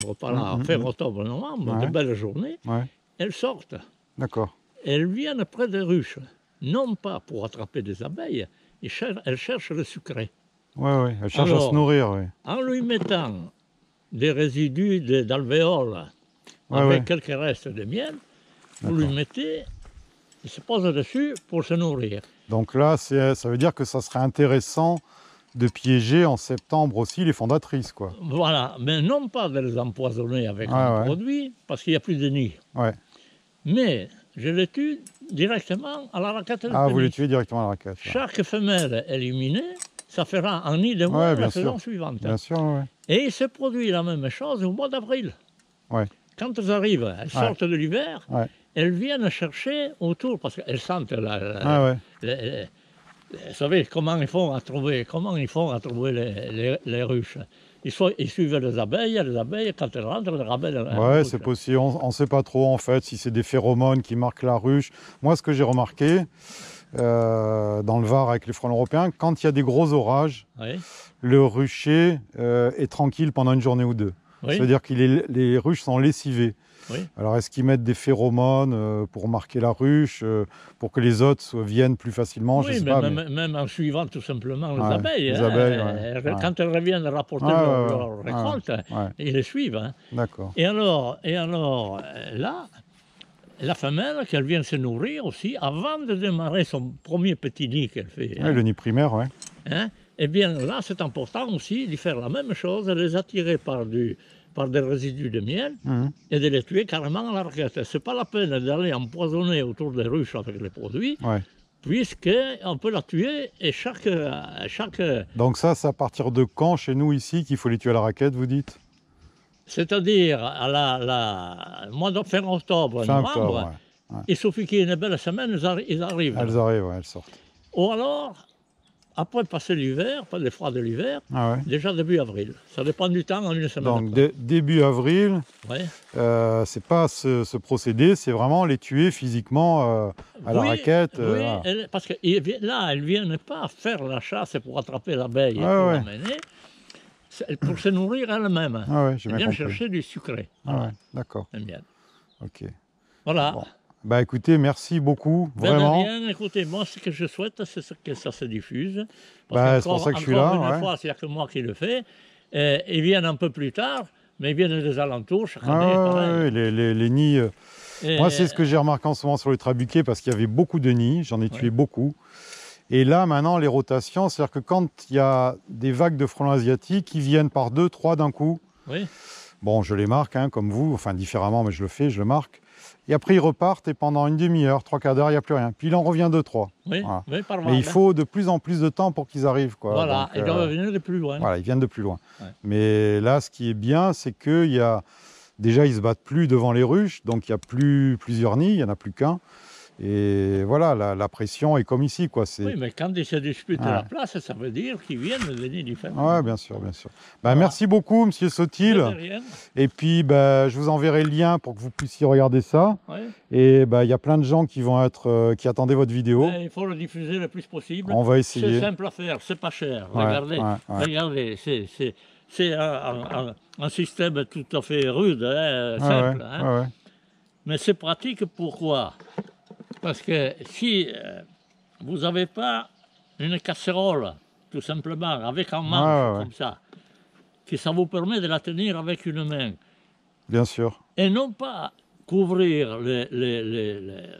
octobre, par là, fin octobre, novembre, de belles journées, elles sortent. D'accord. Elles viennent près des ruches, non pas pour attraper des abeilles, elles cherchent le sucré. Oui, elles cherchent à se nourrir, oui. En lui mettant des résidus d'alvéoles avec quelques restes de miel, vous lui mettez, il se pose dessus pour se nourrir. Donc là, ça veut dire que ça serait intéressant de piéger en septembre aussi les fondatrices, quoi. Voilà, mais non pas de les empoisonner avec un produit, parce qu'il n'y a plus de nid. Mais je les tue directement à la raquette de Ah, vous les tuez directement à la raquette. Chaque femelle éliminée, ça fera un nid de moins la saison suivante. Bien sûr, Et il se produit la même chose au mois d'avril. Quand elles arrivent, elles sortent de l'hiver, elles viennent chercher autour, parce qu'elles sentent vous savez comment ils font à trouver les ruches. Ils suivent les abeilles, quand elles rentrent, les abeilles... Oui, c'est possible. On ne sait pas trop, en fait, si c'est des phéromones qui marquent la ruche. Moi, ce que j'ai remarqué, dans le Var avec les frelons européens, quand il y a des gros orages, le rucher est tranquille pendant une journée ou deux. C'est-à-dire que les ruches sont lessivées. Alors, est-ce qu'ils mettent des phéromones pour marquer la ruche, pour que les hôtes viennent plus facilement? Je sais pas, même en suivant tout simplement les abeilles. Quand elles reviennent rapporter leur récolte, ils les suivent. D'accord. Et alors, là, la femelle, qu'elle vient se nourrir aussi, avant de démarrer son premier petit nid qu'elle fait. Le nid primaire, eh bien, là, c'est important aussi de faire la même chose, de les attirer par des résidus de miel et de les tuer carrément à la raquette. Ce n'est pas la peine d'aller empoisonner autour des ruches avec les produits, puisqu'on peut la tuer et chaque... Donc ça, c'est à partir de quand, chez nous, ici, qu'il faut les tuer à la raquette, vous dites? C'est-à-dire, mois de fin octobre, novembre, il suffit qu'il y ait une belle semaine, ils arrivent. Elles arrivent, elles sortent. Ou alors... Après passer l'hiver, pas les froids de l'hiver, déjà début avril. Ça dépend du temps en une semaine. Donc début avril, c'est pas ce procédé, c'est vraiment les tuer physiquement à la raquette. Parce que là, elles ne viennent pas faire la chasse pour attraper l'abeille et pour l'amener, pour se nourrir elles-mêmes. Elles viennent chercher du sucré. D'accord. Le miel. Ok. Voilà. Bon. Bah écoutez, merci beaucoup, vraiment. Bien, écoutez, moi ce que je souhaite, c'est que ça se diffuse. C'est pour ça que je suis là. Une fois, c'est que moi qui le fais. Ils viennent un peu plus tard, mais ils viennent des alentours chaque année. Les nids. Moi, c'est ce que j'ai remarqué en ce moment sur les trabuquets, parce qu'il y avait beaucoup de nids, j'en ai tué beaucoup. Et là, maintenant, les rotations, c'est-à-dire que quand il y a des vagues de frelons asiatiques, ils viennent par 2, 3 d'un coup. Bon, je les marque, comme vous, enfin différemment, mais je le fais, je le marque. Et après, ils repartent et pendant une demi-heure, 3/4 d'heure, il n'y a plus rien. Puis il en revient 2, 3. Mais il faut de plus en plus de temps pour qu'ils arrivent, quoi. Voilà, ils doivent venir de plus loin. Voilà, ils viennent de plus loin. Mais là, ce qui est bien, c'est qu'il y a... Déjà, ils ne se battent plus devant les ruches, donc il n'y a plus plusieurs nids, il n'y en a plus qu'un. Et voilà, la pression est comme ici, quoi. Oui, mais quand ils se disputent la place, ça veut dire qu'ils viennent de nids différents. Oui, bien sûr, bien sûr. Merci beaucoup, Monsieur Sotil. Et puis, je vous enverrai le lien pour que vous puissiez regarder ça. Et il y a plein de gens qui vont qui attendaient votre vidéo. Il faut le diffuser le plus possible. On va essayer. C'est simple à faire, c'est pas cher. Regardez, c'est un système tout à fait rude, simple. Mais c'est pratique, pourquoi? Parce que si vous n'avez pas une casserole, tout simplement, avec un manche comme ça vous permet de la tenir avec une main. Bien sûr. Et non pas couvrir les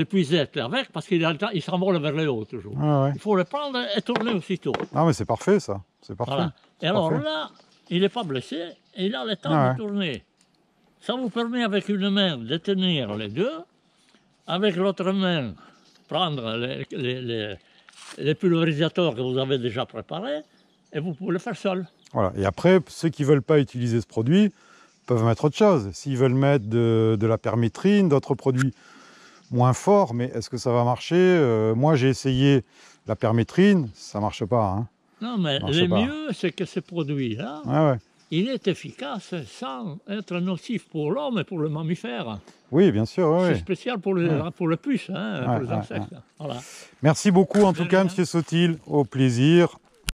puisettes avec, parce qu'il s'envole vers le haut toujours. Il faut le prendre et tourner aussitôt. Ah, mais c'est parfait, ça. C'est parfait. Voilà. Et alors là, il n'est pas blessé, et il a le temps de tourner. Ça vous permet avec une main de tenir les deux, avec l'autre main, prendre les pulvérisateurs que vous avez déjà préparés, et vous pouvez le faire seul. Voilà. Et après, ceux qui ne veulent pas utiliser ce produit peuvent mettre autre chose. S'ils veulent mettre de la permétrine, d'autres produits moins forts, mais est-ce que ça va marcher? Moi, j'ai essayé la permétrine, ça ne marche pas. Non, mais le mieux, c'est que ce produit-là, il est efficace sans être nocif pour l'homme et pour le mammifère. Oui, bien sûr. C'est spécial pour le puce, pour les insectes. Voilà. Merci beaucoup, en tout cas, Monsieur Sotil. Au plaisir.